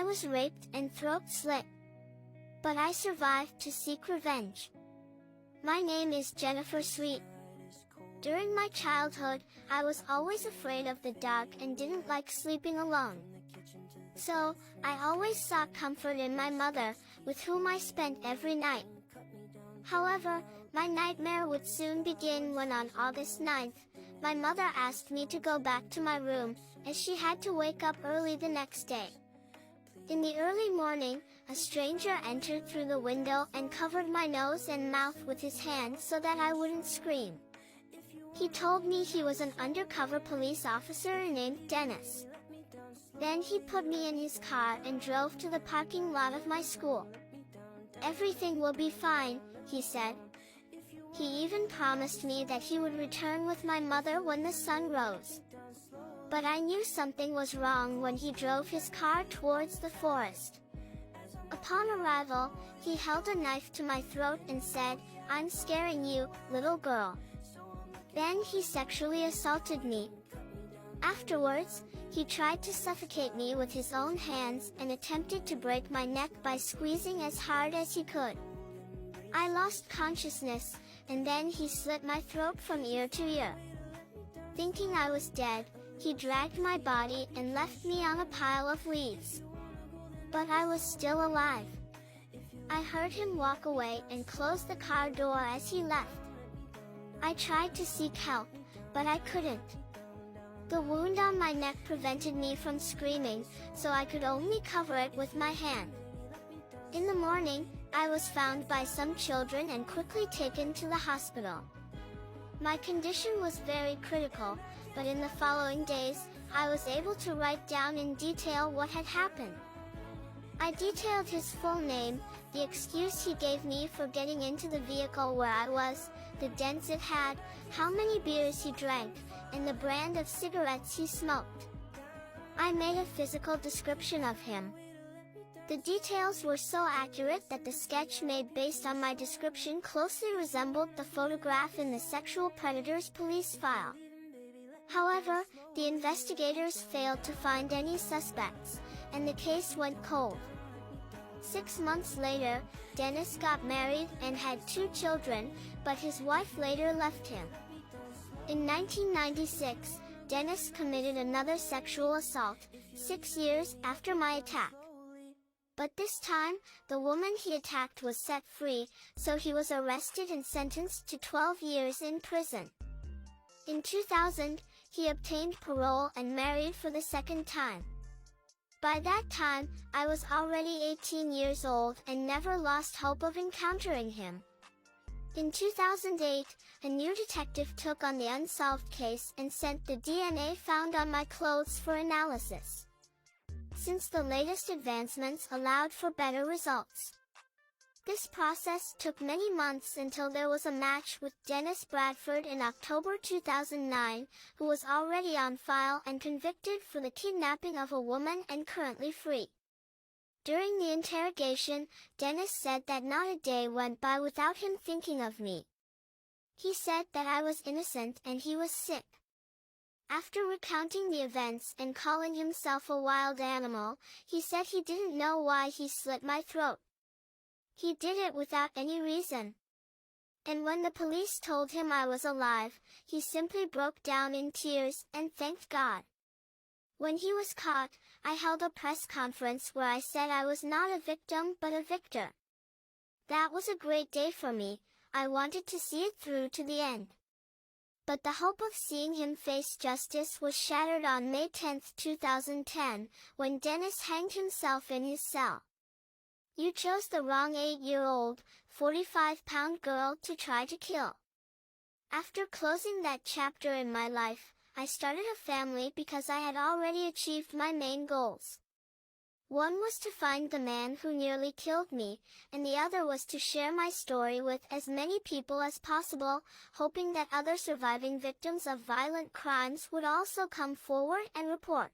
I was raped and throat slit. But I survived to seek revenge. My name is Jennifer Sweet. During my childhood, I was always afraid of the dark and didn't like sleeping alone. So, I always sought comfort in my mother, with whom I spent every night. However, my nightmare would soon begin when on August 9th, my mother asked me to go back to my room, as she had to wake up early the next day. In the early morning, a stranger entered through the window and covered my nose and mouth with his hand so that I wouldn't scream. He told me he was an undercover police officer named Dennis. Then he put me in his car and drove to the parking lot of my school. "Everything will be fine," he said. He even promised me that he would return with my mother when the sun rose. But I knew something was wrong when he drove his car towards the forest. Upon arrival, he held a knife to my throat and said, "I'm scaring you, little girl." Then he sexually assaulted me. Afterwards, he tried to suffocate me with his own hands and attempted to break my neck by squeezing as hard as he could. I lost consciousness, and then he slit my throat from ear to ear. Thinking I was dead, he dragged my body and left me on a pile of leaves. But I was still alive. I heard him walk away and close the car door as he left. I tried to seek help, but I couldn't. The wound on my neck prevented me from screaming, so I could only cover it with my hand. In the morning, I was found by some children and quickly taken to the hospital. My condition was very critical, but in the following days, I was able to write down in detail what had happened. I detailed his full name, the excuse he gave me for getting into the vehicle where I was, the dents it had, how many beers he drank, and the brand of cigarettes he smoked. I made a physical description of him. The details were so accurate that the sketch made based on my description closely resembled the photograph in the sexual predator's police file. However, the investigators failed to find any suspects, and the case went cold. 6 months later, Dennis got married and had 2 children, but his wife later left him. In 1996, Dennis committed another sexual assault, 6 years after my attack. But this time, the woman he attacked was set free, so he was arrested and sentenced to 12 years in prison. In 2000, he obtained parole and married for the second time. By that time, I was already 18 years old and never lost hope of encountering him. In 2008, a new detective took on the unsolved case and sent the DNA found on my clothes for analysis. Since the latest advancements allowed for better results. This process took many months until there was a match with Dennis Bradford in October 2009, who was already on file and convicted for the kidnapping of a woman and currently free. During the interrogation, Dennis said that not a day went by without him thinking of me. He said that I was innocent and he was sick. After recounting the events and calling himself a wild animal, he said he didn't know why he slit my throat. He did it without any reason. And when the police told him I was alive, he simply broke down in tears and thanked God. When he was caught, I held a press conference where I said I was not a victim but a victor. That was a great day for me. I wanted to see it through to the end. But the hope of seeing him face justice was shattered on May 10, 2010, when Dennis hanged himself in his cell. You chose the wrong 8-year-old, 45-pound girl to try to kill. After closing that chapter in my life, I started a family because I had already achieved my main goals. One was to find the man who nearly killed me, and the other was to share my story with as many people as possible, hoping that other surviving victims of violent crimes would also come forward and report.